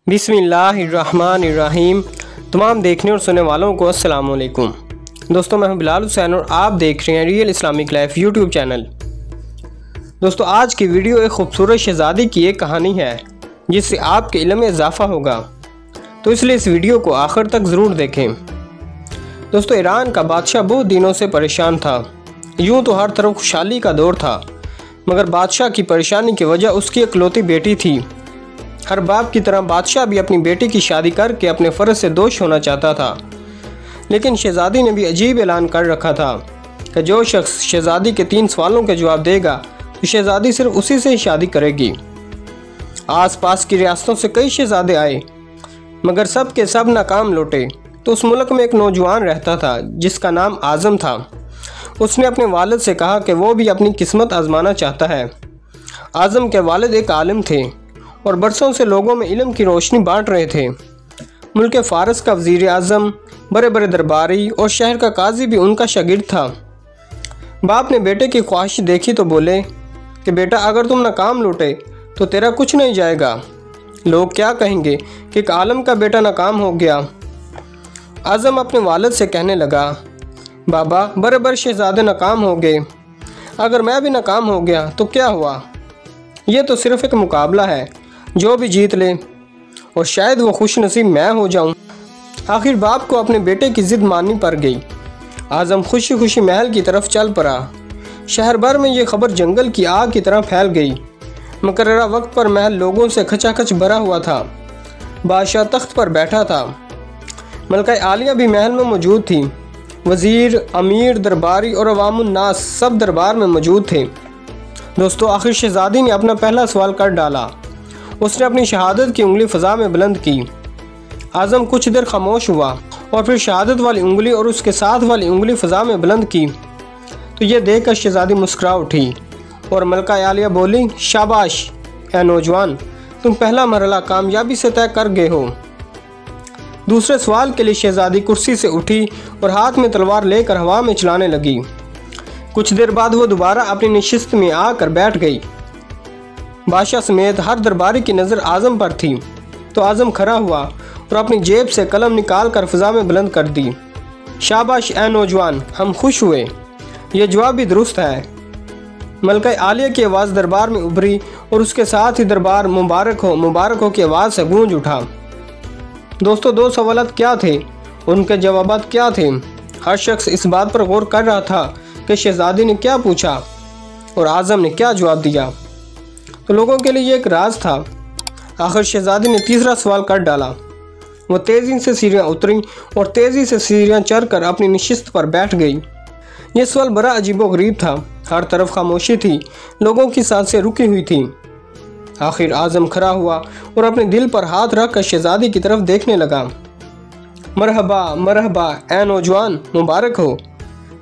बिस्मिल्लाहिर्रहमानिर्रहीम। तमाम देखने और सुनने वालों को अस्सलाम वालेकुम। दोस्तों, मैं हूं बिलाल हुसैन और आप देख रहे हैं real Islamic life YouTube channel. दोस्तों, आज की वीडियो एक खूबसूरत शहज़ादी की एक कहानी है जिससे आपके इल्म में इजाफ़ा होगा, तो इसलिए इस वीडियो को आखिर तक ज़रूर देखें। दोस्तों, ईरान का बादशाह बहुत दिनों से परेशान था। यूँ तो हर तरफ खुशहाली का दौर था, मगर बादशाह की परेशानी की वजह उसकी इकलौती बेटी थी। हर बाप की तरह बादशाह भी अपनी बेटी की शादी करके अपने फ़र्ज से दोष होना चाहता था, लेकिन शहज़ादी ने भी अजीब ऐलान कर रखा था कि जो शख्स शहज़ादी के 3 सवालों के जवाब देगा तो शहज़ादी सिर्फ उसी से ही शादी करेगी। आसपास की रियासतों से कई शहज़ादे आए, मगर सब के सब नाकाम लौटे। तो उस मुल्क में एक नौजवान रहता था जिसका नाम आज़म था। उसने अपने वालिद से कहा कि वो भी अपनी किस्मत आजमाना चाहता है। आज़म के वालिद एक आलिम थे और बरसों से लोगों में इल्म की रोशनी बांट रहे थे। मुल्क फ़ारस का वज़ीर आज़म, बड़े बड़े दरबारी और शहर का काजी भी उनका शागिर्द था। बाप ने बेटे की ख्वाहिश देखी तो बोले कि बेटा, अगर तुम नाकाम लौटे तो तेरा कुछ नहीं जाएगा। लोग क्या कहेंगे कि एक आलम का बेटा नाकाम हो गया। आज़म अपने वालिद से कहने लगा, बाबा, बड़े बड़े शहज़ादे नाकाम हो गए, अगर मैं भी नाकाम हो गया तो क्या हुआ? ये तो सिर्फ़ एक मुकाबला है, जो भी जीत ले और शायद वो खुश नसीब मैं हो जाऊं। आखिर बाप को अपने बेटे की ज़िद माननी पड़ गई। आज़म खुशी खुशी महल की तरफ चल पड़ा। शहर भर में ये खबर जंगल की आग की तरह फैल गई। मुकर्ररा वक्त पर महल लोगों से खचाखच भरा हुआ था। बादशाह तख्त पर बैठा था। मलका आलिया भी महल में मौजूद थी। वज़ीर, अमीर, दरबारी और अवामुन्नास सब दरबार में मौजूद थे। दोस्तों, आखिर शहज़ादी ने अपना पहला सवाल कर डाला। उसने अपनी शहादत की उंगली फ़ज़ा में बुलंद की। आज़म कुछ देर खामोश हुआ और फिर शहादत वाली उंगली और उसके साथ वाली उंगली फ़ज़ा में बुलंद की। तो ये देखकर शहज़ादी मुस्कुरा उठी और मलका आलिया बोली, शाबाश ए नौजवान, तुम पहला मरहला कामयाबी से तय कर गए हो। दूसरे सवाल के लिए शहज़ादी कुर्सी से उठी और हाथ में तलवार लेकर हवा में चलाने लगी। कुछ देर बाद वो दोबारा अपनी नशिस्त में आकर बैठ गई। बादशाह समेत हर दरबारी की नज़र आज़म पर थी। तो आज़म खड़ा हुआ और अपनी जेब से कलम निकाल कर फ़ज़ा में बुलंद कर दी। शाबाश ए नौजवान, हम खुश हुए, यह जवाब भी दुरुस्त है। मलका आलिया की आवाज़ दरबार में उभरी और उसके साथ ही दरबार मुबारक हो की आवाज़ से गूंज उठा। दोस्तों, 2 सवालात क्या थे, उनके जवाबात क्या थे? हर शख्स इस बात पर गौर कर रहा था कि शहज़ादी ने क्या पूछा और आज़म ने क्या जवाब दिया। तो लोगों के लिए ये एक राज था। आखिर शहज़ादी ने तीसरा सवाल कर डाला। वो तेज़ी से सीढ़ियाँ उतरी और तेज़ी से सीढ़ियाँ चढ़कर अपनी नशिस्त पर बैठ गई। ये सवाल बड़ा अजीबोगरीब था। हर तरफ खामोशी थी, लोगों की सांसें रुकी हुई थी। आखिर आज़म खड़ा हुआ और अपने दिल पर हाथ रख कर शहज़ादी की तरफ देखने लगा। मरहबा मरहबा ए नौजवान, मुबारक हो।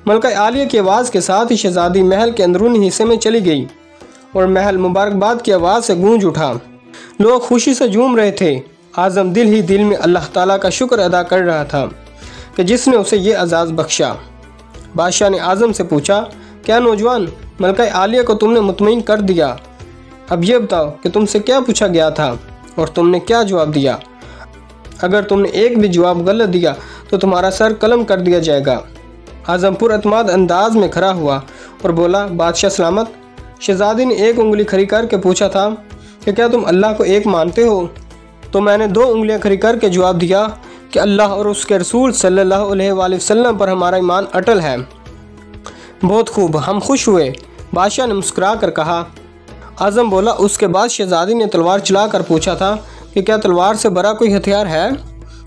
मलका आलिया की आवाज़ के साथ ही शहज़ादी महल के अंदरूनी हिस्से में चली गई और महल मुबारकबाद की आवाज़ से गूंज उठा। लोग खुशी से झूम रहे थे। आज़म दिल ही दिल में अल्लाह ताला का शुक्र अदा कर रहा था कि जिसने उसे ये एजाज़ बख्शा। बादशाह ने आज़म से पूछा, क्या नौजवान, मलका आलिया को तुमने मुतमईन कर दिया? अब ये बताओ कि तुमसे क्या पूछा गया था और तुमने क्या जवाब दिया? अगर तुमने एक भी जवाब गलत दिया तो तुम्हारा सर कलम कर दिया जाएगा। आज़म पुरअतमाद अंदाज में खड़ा हुआ और बोला, बादशाह सलामत। शहज़ादी ने एक उंगली खड़ी करके पूछा था कि क्या तुम अल्लाह को एक मानते हो? तो मैंने 2 उंगलियां खड़ी करके जवाब दिया कि अल्लाह और उसके रसूल सल्लल्लाहु अलैहि वसल्लम पर हमारा ईमान अटल है। बहुत खूब, हम खुश हुए, बादशाह ने मुस्कुरा कर कहा। आज़म बोला, उसके बाद शहज़ादी ने तलवार चला कर पूछा था कि क्या तलवार से बड़ा कोई हथियार है?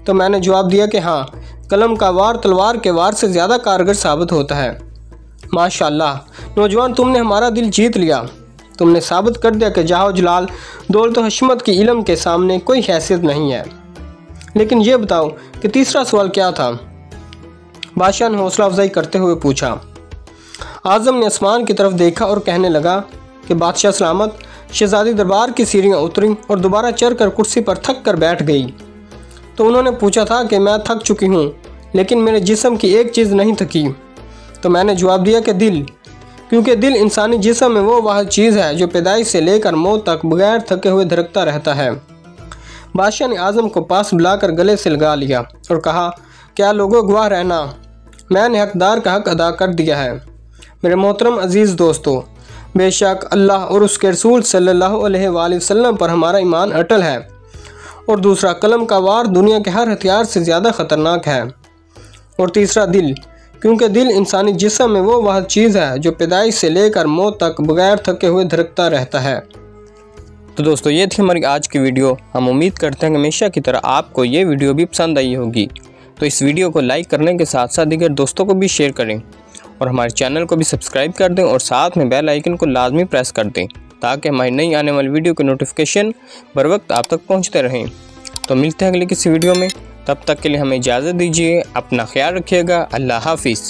तो मैंने जवाब दिया कि हाँ, कलम का वार तलवार के वार से ज़्यादा कारगर साबित होता है। माशाअल्लाह नौजवान, तुमने हमारा दिल जीत लिया। तुमने साबित कर दिया कि जाहो जलाल, दौलत व हशमत की इल्म के सामने कोई हैसियत नहीं है। लेकिन ये बताओ कि तीसरा सवाल क्या था? बादशाह ने हौसला अफजाई करते हुए पूछा। आज़म ने आसमान की तरफ देखा और कहने लगा कि बादशाह सलामत। शहज़ादी दरबार की सीढ़ियाँ उतरी और दोबारा चढ़कर कुर्सी पर थक कर बैठ गई। तो उन्होंने पूछा था कि मैं थक चुकी हूँ, लेकिन मेरे जिस्म की एक चीज़ नहीं थकी। तो मैंने जवाब दिया कि दिल, क्योंकि दिल इंसानी जिस्म में वो वह चीज़ है जो पैदाइश से लेकर मौत तक बगैर थके हुए धड़कता रहता है। बादशाह ने आज़म को पास बुलाकर गले से लगा लिया और कहा, क्या लोगों गवाह रहना, मैंने हकदार का हक अदा कर दिया है। मेरे मोहतरम अज़ीज़ दोस्तों, बेशक अल्लाह और उसके रसूल सल्लल्लाहु अलैहि वसल्लम पर हमारा ईमान अटल है। और दूसरा, कलम का वार दुनिया के हर हथियार से ज़्यादा ख़तरनाक है। और तीसरा, दिल, क्योंकि दिल इंसानी जिस्म में वो वह चीज़ है जो पैदाइश से लेकर मौत तक बगैर थके हुए धड़कता रहता है। तो दोस्तों, ये थी हमारी आज की वीडियो। हम उम्मीद करते हैं कि हमेशा की तरह आपको ये वीडियो भी पसंद आई होगी। तो इस वीडियो को लाइक करने के साथ साथ दीगर दोस्तों को भी शेयर करें और हमारे चैनल को भी सब्सक्राइब कर दें और साथ में बेल आइकन को लाजमी प्रेस कर दें ताकि हमारी नई आने वाली वीडियो के नोटिफिकेशन बर वक्त आप तक पहुँचते रहें। तो मिलते हैं अगली किसी वीडियो में, तब तक के लिए हमें इजाज़त दीजिए। अपना ख्याल रखिएगा। अल्लाह हाफिज़।